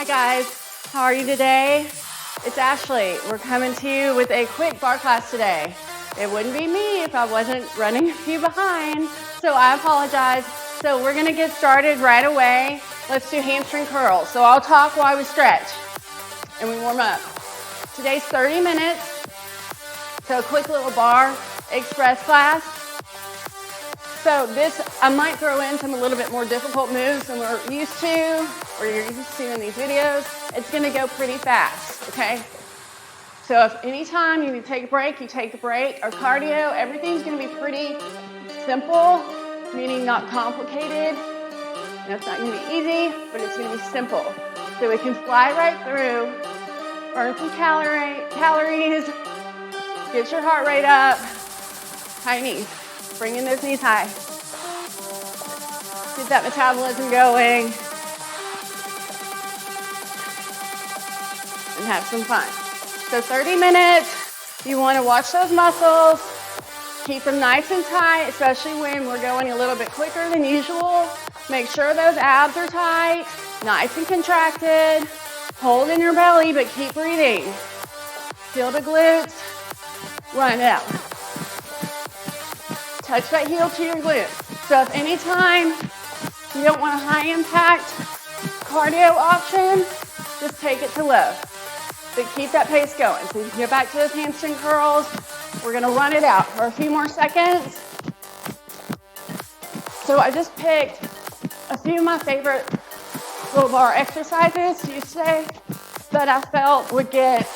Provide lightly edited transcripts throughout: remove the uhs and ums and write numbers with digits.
guys, how are you today? It's Ashley. We're coming to you with a quick bar class today. It wouldn't be me if I wasn't running a few behind, so I apologize. So we're gonna get started right away. Let's do hamstring curls. So I'll talk while we stretch and we warm up. Today's 30 minutes, so a quick little Barre Express class. So this, I might throw in some a little bit more difficult moves than we're used to, or you're used to in these videos. It's gonna go pretty fast, okay? So if anytime you need to take a break, you take a break. Our cardio, everything's gonna be pretty simple, meaning not complicated. It's not gonna be easy, but it's gonna be simple. So we can fly right through, burn some calories, get your heart rate up, high knees. Bringing those knees high. Get that metabolism going. And have some fun. So 30 minutes, you want to watch those muscles. Keep them nice and tight, especially when we're going a little bit quicker than usual. Make sure those abs are tight, nice and contracted. Hold in your belly, but keep breathing. Feel the glutes. Run it out. Touch that heel to your glute. So if any time you don't want a high impact cardio option, just take it to low. But keep that pace going. So you can get back to those hamstring curls. We're gonna run it out for a few more seconds. So I just picked a few of my favorite little bar exercises, you say, that I felt would get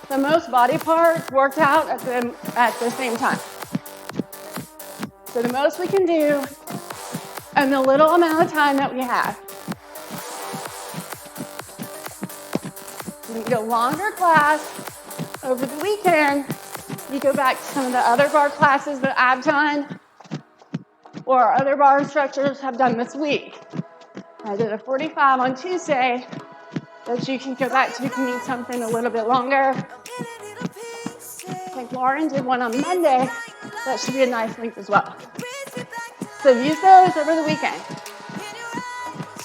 the most body parts worked out at the same time. So the most we can do in the little amount of time that we have. You go longer class over the weekend. You go back to some of the other bar classes that I've done or other bar instructors have done this week. I did a 45 on Tuesday that you can go back to if you need something a little bit longer. I think Lauren did one on Monday. That should be a nice length as well. So use those over the weekend.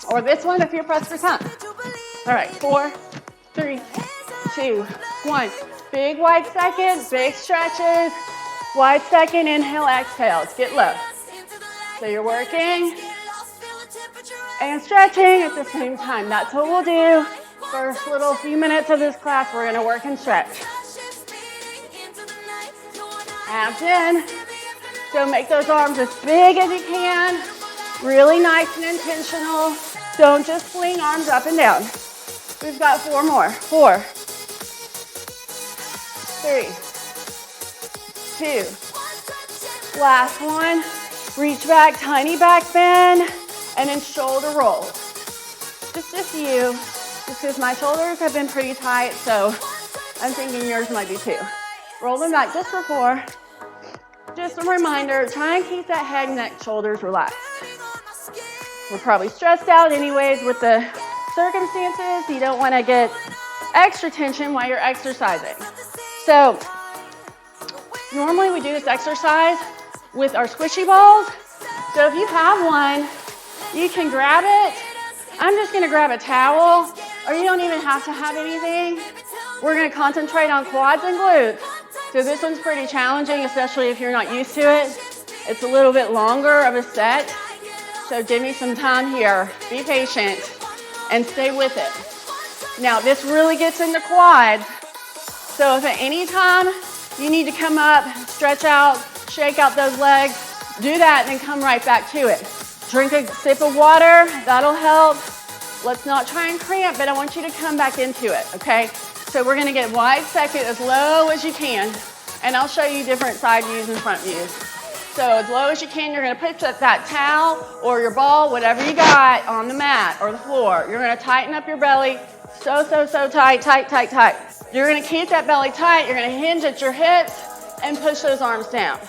Or this one if you're pressed for time. All right, 4, 3, 2, 1. Big wide seconds, big stretches. Wide second, inhale, exhale. Let's get low. So you're working and stretching at the same time. That's what we'll do. First little few minutes of this class, we're gonna work and stretch. Abs in. So make those arms as big as you can. Really nice and intentional. Don't just fling arms up and down. We've got 4 more. 4, 3, 2. Last one. Reach back, tiny back bend, and then shoulder rolls. Just a few. Just because my shoulders have been pretty tight, so I'm thinking yours might be too. Roll them back just for 4. Just a reminder, try and keep that head, neck, shoulders relaxed. We're probably stressed out anyways with the circumstances. You don't want to get extra tension while you're exercising. So normally we do this exercise with our squishy balls. So if you have one, you can grab it. I'm just going to grab a towel, or you don't even have to have anything. We're going to concentrate on quads and glutes. So this one's pretty challenging, especially if you're not used to it. It's a little bit longer of a set. So give me some time here. Be patient and stay with it. Now this really gets into quads. So if at any time you need to come up, stretch out, shake out those legs, do that and then come right back to it. Drink a sip of water, that'll help. Let's not try and cramp, but I want you to come back into it, okay? So we're gonna get wide second as low as you can, and I'll show you different side views and front views. So as low as you can, you're gonna put that towel or your ball, whatever you got, on the mat or the floor. You're gonna tighten up your belly, so tight, tight, tight, tight. You're gonna keep that belly tight, you're gonna hinge at your hips and push those arms down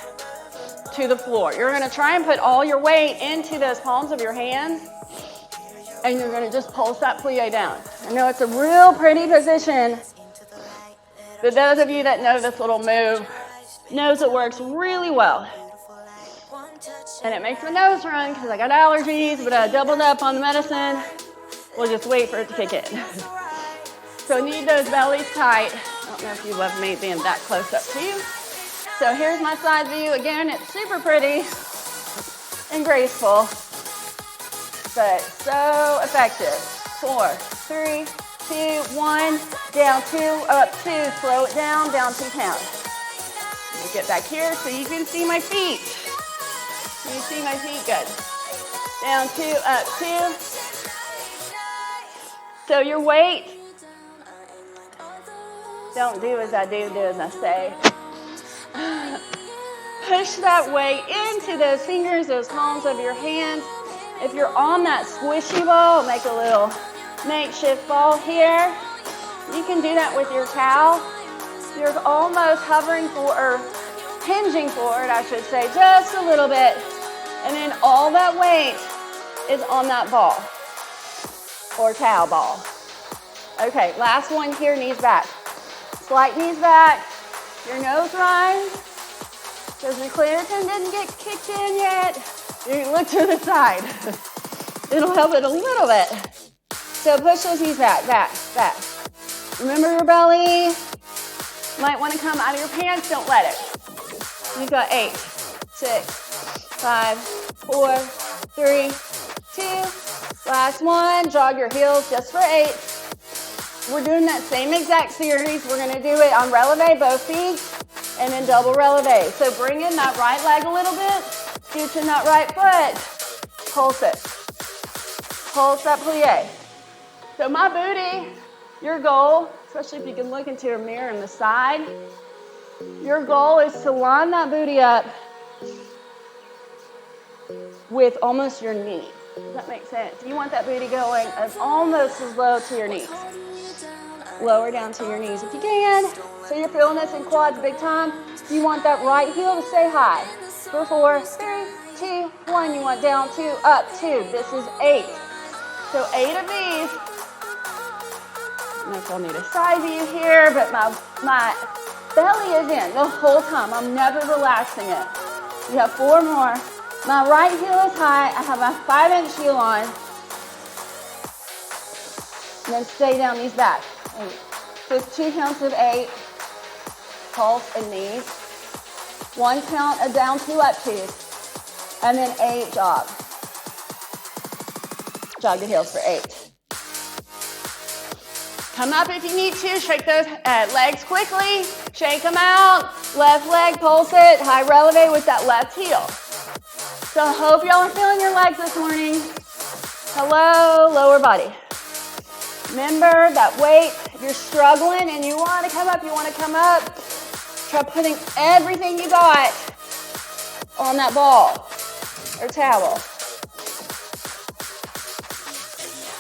to the floor. You're gonna try and put all your weight into those palms of your hands, and you're gonna just pulse that plie down. I know it's a real pretty position, but those of you that know this little move knows it works really well. And it makes my nose run because I got allergies, but I doubled up on the medicine. We'll just wait for it to kick in. So need those bellies tight. I don't know if you love me being that close up to you. So here's my side view. Again, it's super pretty and graceful, but so effective. 4, 3, 2, 1, down 2, up 2, slow it down, down 2 pounds. Let me get back here so you can see my feet. Can you see my feet? Good. Down 2, up 2. So your weight, don't do as I do, do as I say. Push that weight into those fingers, those palms of your hands. If you're on that squishy ball, make a little makeshift ball here. You can do that with your towel. You're almost hovering for, or hinging forward, I should say, just a little bit. And then all that weight is on that ball or towel ball. Okay, last one here, knees back. Slight knees back, your nose rise, because your Claritin didn't get kicked in yet. You look to the side. It'll help it a little bit. So push those knees back, back, back. Remember your belly. Might want to come out of your pants, don't let it. You've got 8, 6, 5, 4, 3, 2. Last one, jog your heels just for 8. We're doing that same exact series. We're going to do it on releve, both feet, and then double releve. So bring in that right leg a little bit, scooch in that right foot, pulse it. Pulse that plie. So my booty, your goal, especially if you can look into a mirror on the side, your goal is to line that booty up with almost your knee. Does that make sense? You want that booty going as almost as low to your knees. Lower down to your knees if you can. So you're feeling this in quads big time. You want that right heel to stay high. For 4, 3, 2, 1. You want down 2, up 2. This is 8. So 8 of these. I don't know if I'll need a side view here, but my belly is in the whole time. I'm never relaxing it. You have 4 more. My right heel is high. I have my 5-inch heel on. And then stay down these back. 8. So it's 2 counts of 8. Pulse and knees. 1 count of down 2 up 2s. And then 8 jog. Jog the heels for 8. Come up if you need to. Shake those legs quickly. Shake them out. Left leg, pulse it. High releve with that left heel. So I hope y'all are feeling your legs this morning. Hello, lower body. Remember that weight. If you're struggling and you want to come up, try putting everything you got on that ball or towel.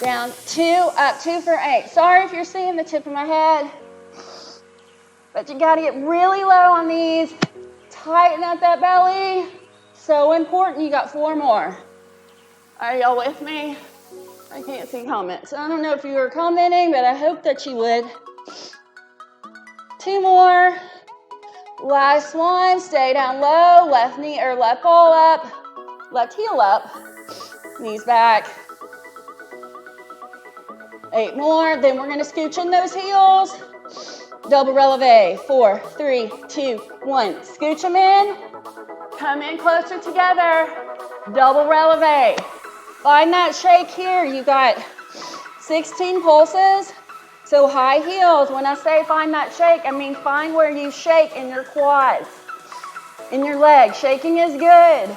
Down 2, up 2 for 8. Sorry if you're seeing the tip of my head, but you got to get really low on these. Tighten up that belly. So important. You got 4 more. Are y'all with me? I can't see comments. I don't know if you were commenting, but I hope that you would. 2 more. Last one. Stay down low. Left knee or left ball up. Left heel up. Knees back. 8 more. Then we're going to scooch in those heels. Double releve. 4, 3, 2, 1. Scooch them in. Come in closer together. Double releve. Find that shake here. You got 16 pulses. So high heels. When I say find that shake, I mean find where you shake in your quads, in your legs. Shaking is good.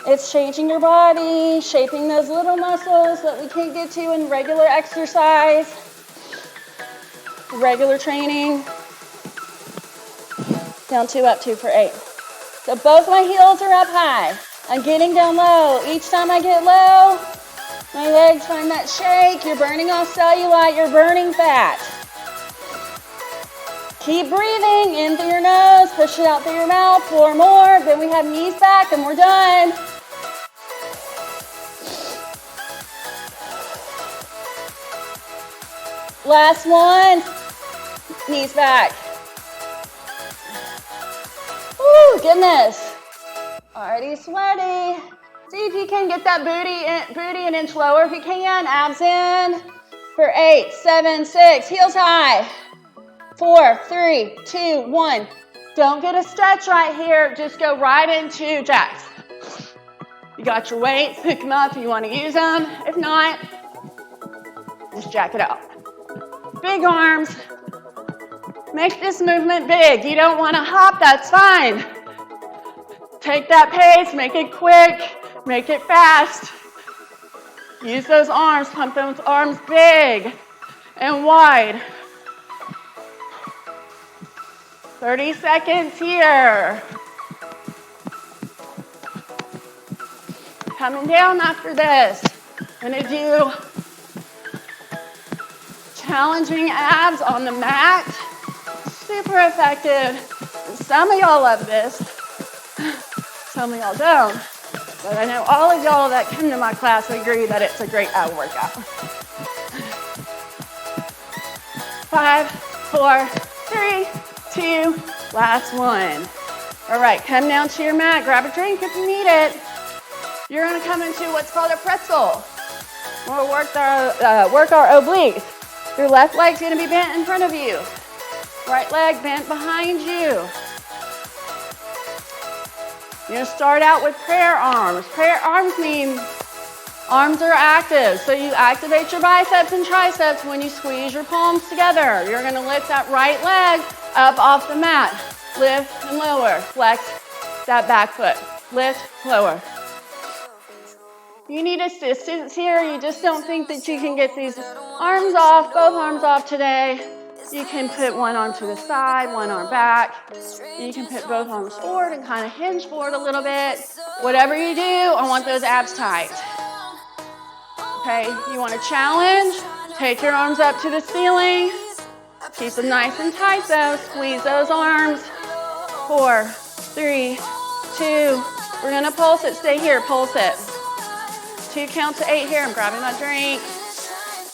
It's changing your body, shaping those little muscles that we can't get to in regular exercise, regular training. Down 2, up 2 for 8. So both my heels are up high. I'm getting down low. Each time I get low, my legs find that shake. You're burning off cellulite. You're burning fat. Keep breathing in through your nose. Push it out through your mouth. 4 more. Then we have knees back and we're done. Last one. Knees back. Woo, goodness. Already sweaty. See if you can get that booty an inch lower if you can. Abs in. for 8, 7, 6, heels high. 4, 3, 2, 1. Don't get a stretch right here. Just go right into jacks. You got your weights, pick them up if you want to use them. If not, just jack it out. Big arms. Make this movement big. You don't want to hop, that's fine. Take that pace, make it quick, make it fast. Use those arms, pump those arms big and wide. 30 seconds here. Coming down after this. Gonna do challenging abs on the mat. Super effective. And some of y'all love this. Some of y'all don't. But I know all of y'all that come to my class agree that it's a great ab workout. 5, 4, 3, 2, last one. All right, come down to your mat, grab a drink if you need it. You're gonna come into what's called a pretzel. We'll work our obliques. Your left leg's gonna be bent in front of you. Right leg bent behind you. You're gonna start out with prayer arms. Prayer arms mean arms are active. So you activate your biceps and triceps when you squeeze your palms together. You're gonna lift that right leg up off the mat. Lift and lower. Flex that back foot. Lift, lower. You need assistance here. You just don't think that you can get these arms off, both arms off today. You can put one arm to the side, one arm back. You can put both arms forward and kind of hinge forward a little bit. Whatever you do, I want those abs tight. Okay, you want to challenge? Take your arms up to the ceiling. Keep them nice and tight though. Squeeze those arms. 4, 3, 2. We're gonna pulse it. Stay here, pulse it. 2 count to 8 here. I'm grabbing my drink.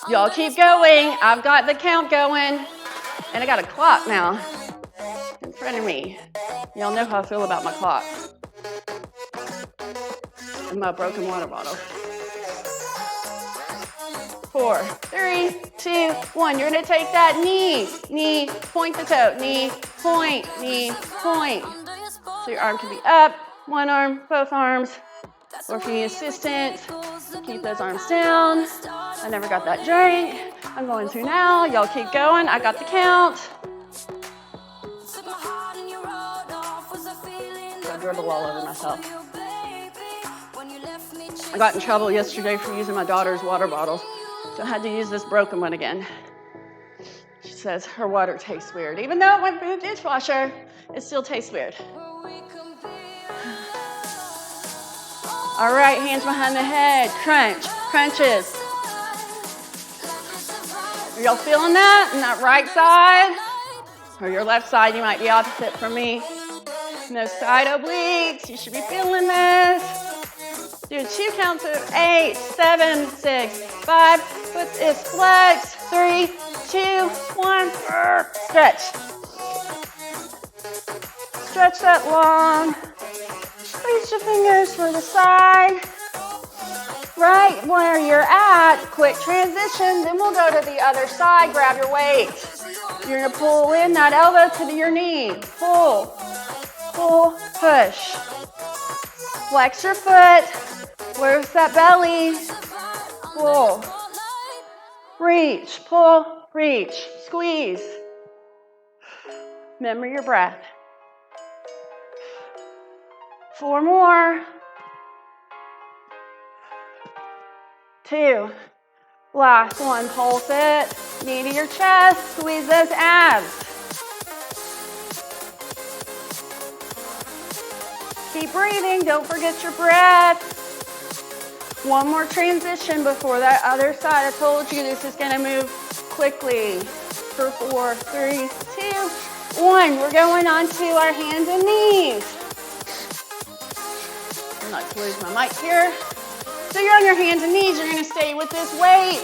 Y'all keep going. I've got the count going. And I got a clock now in front of me. Y'all know how I feel about my clock. And my broken water bottle. 4, 3, 2, 1. You're gonna take that knee, point the toe, knee, point. So your arm can be up, one arm, both arms. Or if you need assistance, keep those arms down. I never got that drink. I'm going to now. Y'all keep going. I got the count. I dribble all over myself. I got in trouble yesterday for using my daughter's water bottles, so I had to use this broken one again. She says her water tastes weird. Even though it went through the dishwasher, it still tastes weird. All right, hands behind the head. Crunch, crunches. Are y'all feeling that? And that right side? Or your left side, you might be opposite from me. And those side obliques, you should be feeling this. Do 2 counts of 8, 7, 6, 5. Foot is flex. 3, 2, 1. Stretch. Stretch that long. Reach your fingers for the side. Right where you're at, quick transition, then we'll go to the other side, grab your weight. You're gonna pull in that elbow to your knee. Pull, pull, push. Flex your foot, where's that belly? Pull, reach, pull, reach, squeeze. Remember your breath. 4 more. 2. Last one, pulse it. Knee to your chest, squeeze those abs. Keep breathing, don't forget your breath. One more transition before that other side. I told you this is gonna move quickly. For 4, 3, 2, 1. We're going on to our hands and knees. I'm not to lose my mic here. So you're on your hands and knees. You're going to stay with this weight.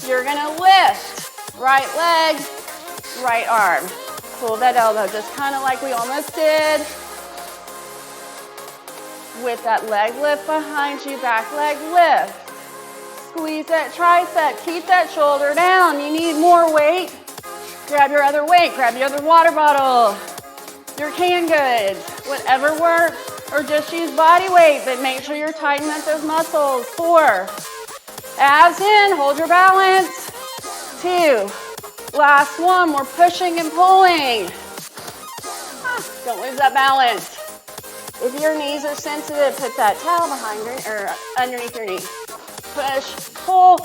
You're going to lift. Right leg, right arm. Pull that elbow just kind of like we almost did. With that leg lift behind you, back leg lift. Squeeze that tricep. Keep that shoulder down. You need more weight. Grab your other weight. Grab your other water bottle. Your canned goods. Whatever works. Or just use body weight, but make sure you're tightening up those muscles. 4. Abs in. Hold your balance. 2. Last one. We're pushing and pulling. Don't lose that balance. If your knees are sensitive, put that towel behind or underneath your knee. Push, pull.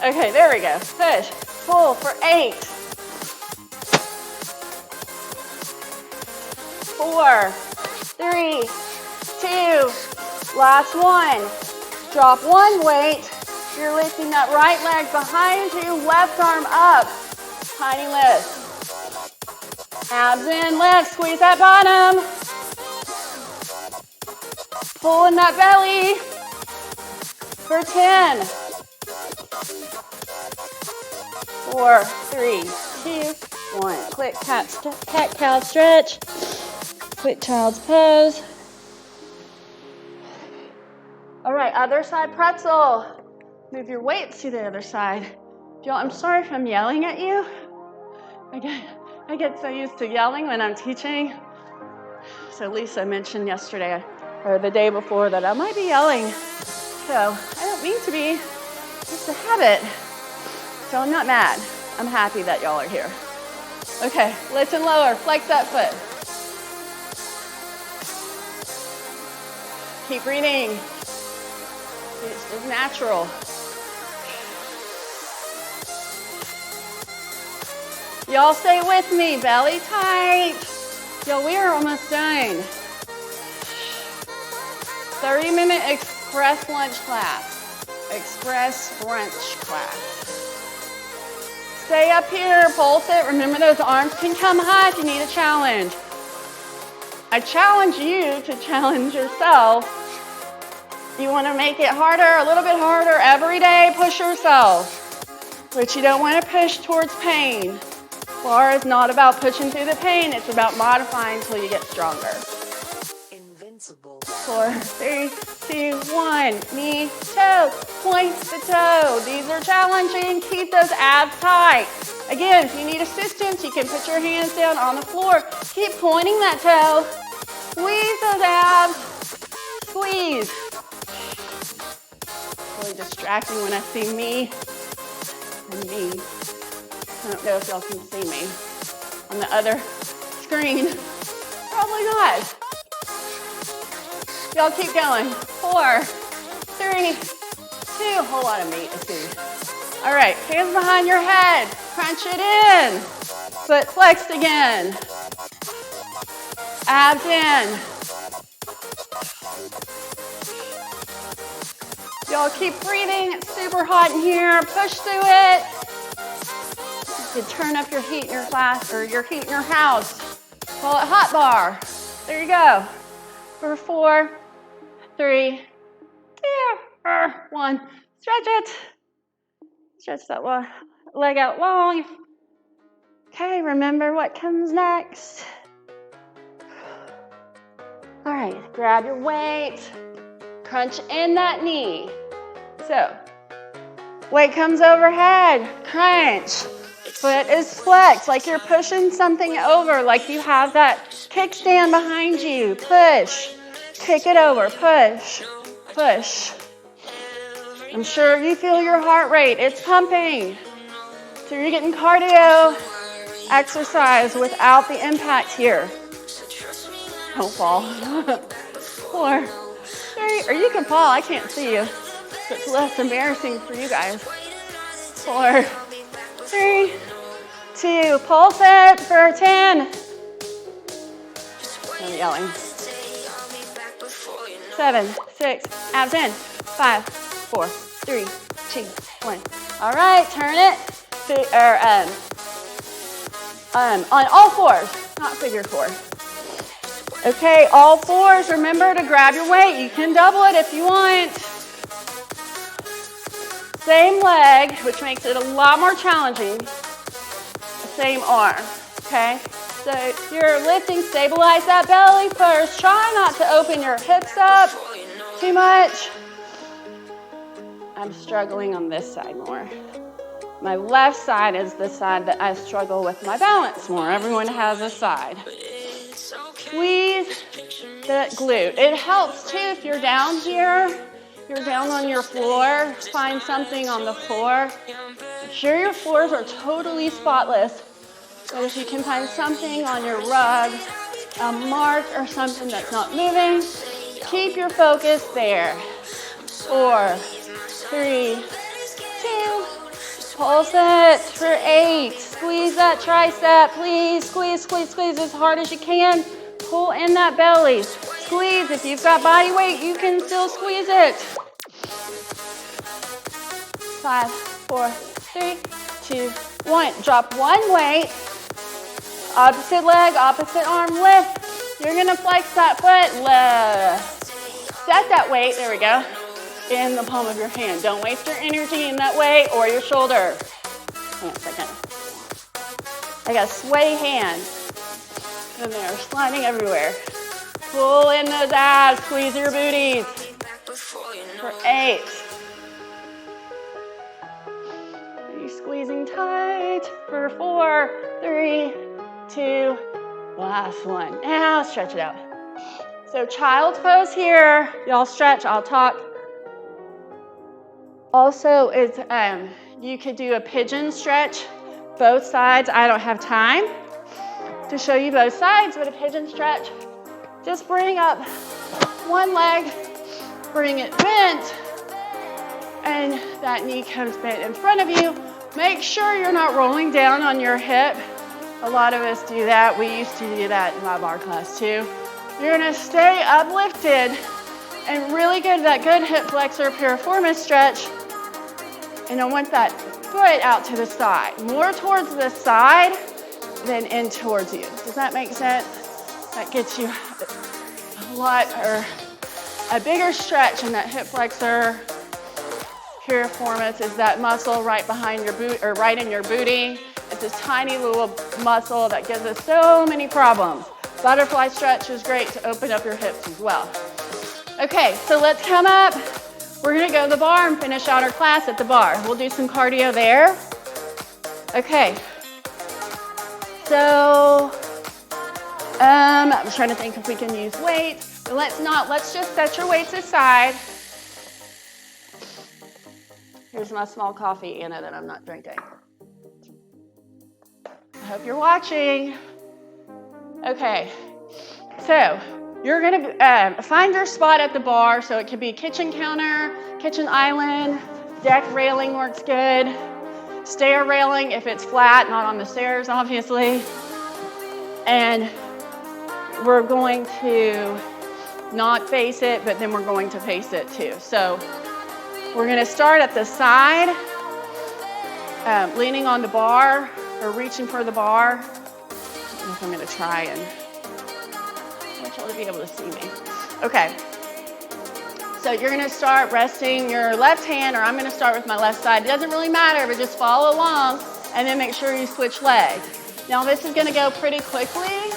Okay, there we go. Push, pull for 8. 4, 3, 2. Last one. Drop one weight. You're lifting that right leg behind you, left arm up. Tiny lift. Abs in, lift, squeeze that bottom. Pull in that belly for 10. 4, 3, 2, 1. Quick cat-cow stretch. Quick child's pose. All right, other side pretzel. Move your weights to the other side. Y'all, I'm sorry if I'm yelling at you. I get so used to yelling when I'm teaching. So Lisa mentioned yesterday or the day before that I might be yelling. So I don't mean to be, it's a habit. So I'm not mad. I'm happy that y'all are here. Okay, lift and lower, flex that foot. Keep breathing. It's just natural. Y'all stay with me, belly tight. Y'all, we are almost done. 30-minute express lunch class. Express brunch class. Stay up here, pulse it. Remember those arms can come high if you need a challenge. I challenge you to challenge yourself. You want to make it harder, a little bit harder every day, push yourself. But you don't want to push towards pain. Barre is not about pushing through the pain. It's about modifying until you get stronger. Invincible. 4, 3, 2, 1. Knee, toe, point the toe. These are challenging. Keep those abs tight. Again, if you need assistance, you can put your hands down on the floor. Keep pointing that toe. Squeeze those abs. Squeeze. Really distracting when I see me and me. I don't know if y'all can see me on the other screen. Probably not. Y'all keep going. 4, 3, 2. A whole lot of meat to see. All right, hands behind your head. Crunch it in. Foot flexed again. Abs in. Y'all keep breathing. It's super hot in here. Push through it. You can turn up your heat in your class or your heat in your house. Call it hot bar. There you go. For 4, 3, 2, 1. Stretch it. Stretch that leg out long. Okay, remember what comes next. All right, grab your weight. Crunch in that knee. So, weight comes overhead. Crunch. Foot is flexed, like you're pushing something over, like you have that kickstand behind you. Push. Kick it over. Push. Push. I'm sure you feel your heart rate. It's pumping. So you're getting cardio exercise without the impact here. Don't fall. 4, 3, or you can fall. I can't see you. So it's less embarrassing for you guys. 4, 3, 2. Pulse it for 10. I'm yelling. 7, 6. Abs in. 5, 4, 3, 2, 1. All right, turn it. On all fours, not figure 4. Okay, all fours. Remember to grab your weight. You can double it if you want. Same leg, which makes it a lot more challenging. Same arm, okay? So you're lifting, stabilize that belly first. Try not to open your hips up too much. I'm struggling on this side more. My left side is the side that I struggle with my balance more. Everyone has a side. Squeeze the glute. It helps too if you're down here, you're down on your floor, find something on the floor. Make sure your floors are totally spotless. But if you can find something on your rug, a mark or something that's not moving, keep your focus there. 4, 3, 2, pulse it for 8. Squeeze that tricep, please. Squeeze, squeeze, squeeze as hard as you can. Pull in that belly. Squeeze. If you've got body weight, you can still squeeze it. 5, 4, 3, 2, 1. Drop one weight. Opposite leg, opposite arm, lift. You're gonna flex that foot, lift. Set that weight, there we go, in the palm of your hand. Don't waste your energy in that way or your shoulder. Hang on a second. I got sweaty hands. And they're sliding everywhere. Pull in those abs, squeeze your booties. For 8. Are you squeezing tight? For 4, 3, 2, last one. Now stretch it out. So child's pose here. Y'all stretch, I'll talk. Also, it's you could do a pigeon stretch, both sides. I don't have time to show you both sides, but a pigeon stretch. Just bring up one leg, bring it bent, and that knee comes bent in front of you. Make sure you're not rolling down on your hip. A lot of us do that. We used to do that in my bar class too. You're gonna stay uplifted and really get that good hip flexor piriformis stretch. And I want that foot out to the side, more towards the side than in towards you. Does that make sense? That gets you a lot, or a bigger stretch in that hip flexor piriformis is that muscle right behind your boot, or right in your booty. It's this tiny little muscle that gives us so many problems. Butterfly stretch is great to open up your hips as well. Okay, so let's come up. We're gonna go to the bar and finish out our class at the bar. We'll do some cardio there. Okay. So, I was trying to think if we can use weights, but let's just set your weights aside. Here's my small coffee, Anna, that I'm not drinking. I hope you're watching. Okay, so you're gonna find your spot at the bar. So it could be kitchen counter, kitchen island, deck railing works good. Stair railing if it's flat, not on the stairs, obviously. And we're going to not face it, but then we're going to face it too. So we're gonna start at the side, leaning on the bar or reaching for the bar. I don't know if I'm gonna try and I want y'all to be able to see me. Okay. So you're gonna start resting your left hand, or I'm gonna start with my left side. It doesn't really matter, but just follow along and then make sure you switch legs. Now this is gonna go pretty quickly.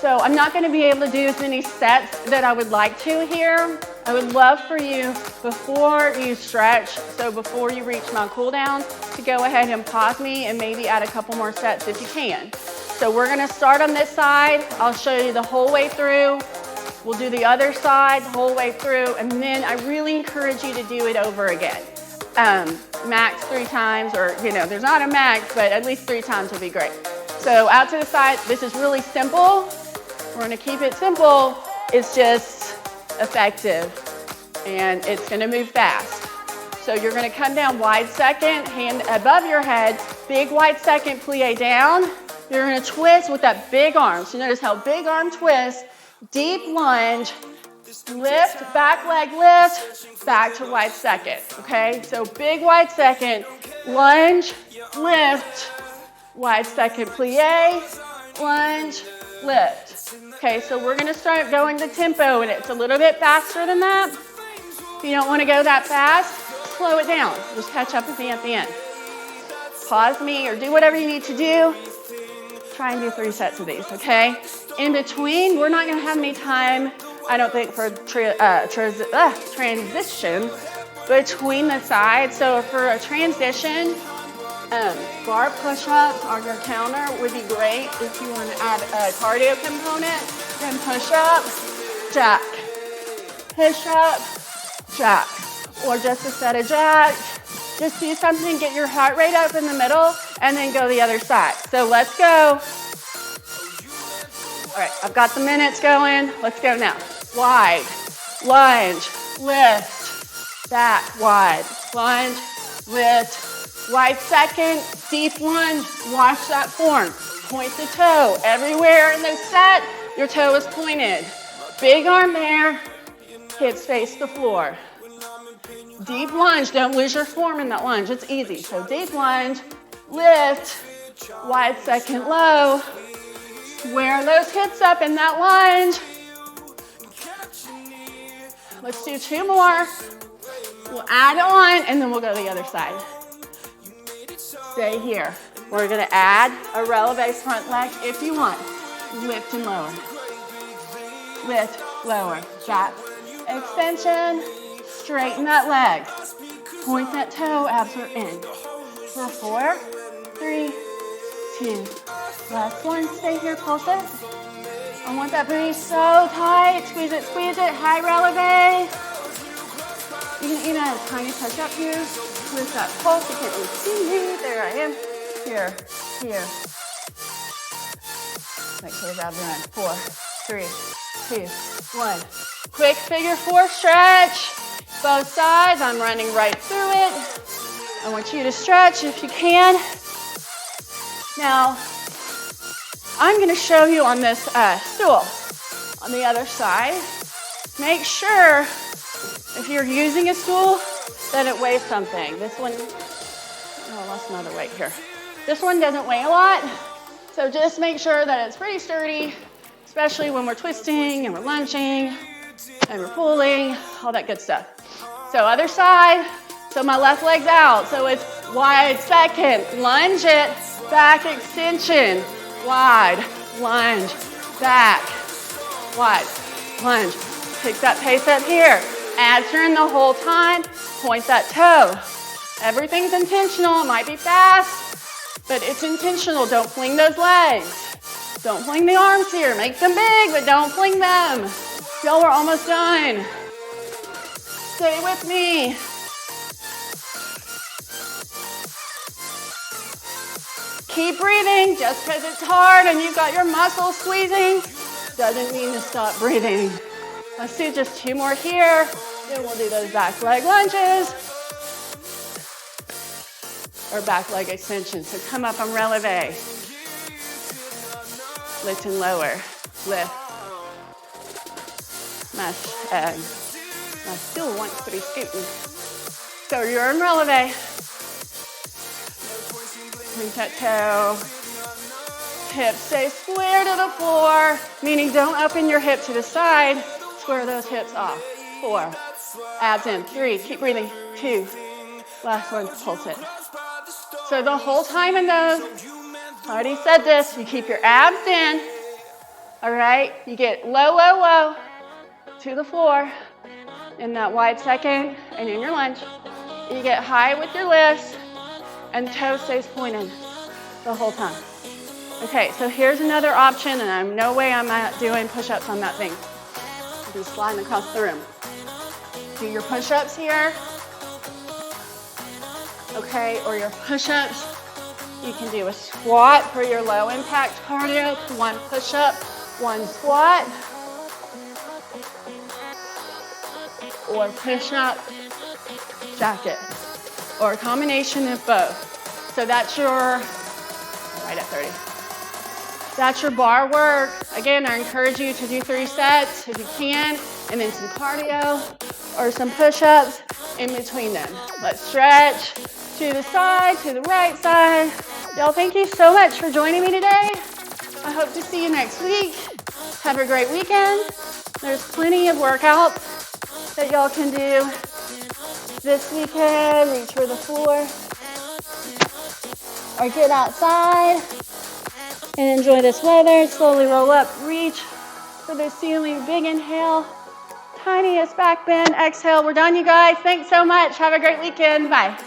So I'm not gonna be able to do as many sets that I would like to here. I would love for you, before you stretch, so before you reach my cool down, to go ahead and pause me and maybe add a couple more sets if you can. So we're gonna start on this side. I'll show you the whole way through. We'll do the other side the whole way through, and then I really encourage you to do it over again. Max 3 times, or there's not a max, but at least 3 times would be great. So out to the side, this is really simple. We're gonna keep it simple. It's just effective, and it's gonna move fast. So you're gonna come down wide second, hand above your head, big wide second, plie down. You're gonna twist with that big arm. So notice how big arm twist, deep lunge, lift, back leg lift, back to wide second, okay? So big wide second, lunge, lift, wide second plie, lunge, lift. Okay, so we're gonna start going the tempo, and it's a little bit faster than that. If you don't wanna go that fast, slow it down. Just catch up with me at the end. Pause me or do whatever you need to do. Try and do 3 sets of these, okay? In between, we're not gonna have any time I don't think, for transition between the sides. So for a transition, bar push-ups on your counter would be great if you want to add a cardio component. Then push-up, jack. Push-up, jack. Or just a set of jacks. Just do something, get your heart rate up in the middle, and then go the other side. So let's go. All right, I've got the minutes going. Let's go now. Wide, lunge, lift, back, wide, lunge, lift, wide second, deep lunge. Watch that form. Point the toe. Everywhere in the set, your toe is pointed. Big arm there, hips face the floor. Deep lunge, don't lose your form in that lunge. It's easy. So deep lunge, lift, wide second low. Square those hips up in that lunge. Let's do 2 more. We'll add on, and then we'll go to the other side. Stay here. We're gonna add a releve front leg if you want. Lift and lower. Lift, lower, back, extension. Straighten that leg. Point that toe, abs are in. For 4, 3, 2. Last one, stay here, pulse it. I want that booty so tight. Squeeze it, high releve. You can even add a tiny push-up here with that pulse. You can't really see me. There I am. Here, here. Make sure those abs are in. 4, 3, 2, 1. Quick figure 4 stretch. Both sides, I'm running right through it. I want you to stretch if you can. Now, I'm gonna show you on this stool. On the other side, make sure if you're using a stool that it weighs something. This one, oh, I lost another weight here. This one doesn't weigh a lot, so just make sure that it's pretty sturdy, especially when we're twisting and we're lunging and we're pulling, all that good stuff. So other side, so my left leg's out. So it's wide second, lunge it, back extension, wide, lunge, back, wide, lunge. Pick that pace up here. Abs are in the whole time, point that toe. Everything's intentional, it might be fast, but it's intentional. Don't fling those legs. Don't fling the arms here. Make them big, but don't fling them. Y'all, we're almost done. Stay with me. Keep breathing. Just because it's hard and you've got your muscles squeezing doesn't mean to stop breathing. Let's do just 2 more here. Then we'll do those back leg lunges or back leg extensions. So come up on releve. Lift and lower. Lift. My stool wants to be scooting. So you're in releve. Point that toe. Hips stay square to the floor, meaning don't open your hip to the side. Square those hips off. 4. Abs in. 3. Keep breathing. 2. Last one. Pulse it. So the whole time in those, I already said this, you keep your abs in. All right? You get low, low, low to the floor in that wide second and in your lunge. You get high with your lifts and the toe stays pointed the whole time. Okay, so here's another option, and I'm no way I'm not doing push-ups on that thing. I'm just sliding across the room. Do your push-ups here. Okay, or your push-ups. You can do a squat for your low impact cardio. 1 push-up, 1 squat. Or push-up, jacket. Or a combination of both. So that's your, right at 30. That's your bar work. Again, I encourage you to do 3 sets if you can, and then some cardio or some push-ups in between them. Let's stretch to the side, to the right side. Y'all, thank you so much for joining me today. I hope to see you next week. Have a great weekend. There's plenty of workouts that y'all can do this weekend. Reach for the floor or get outside and enjoy this weather. Slowly roll up, reach for the ceiling. Big inhale, tiniest back bend. Exhale. We're done, you guys. Thanks so much. Have a great weekend. Bye.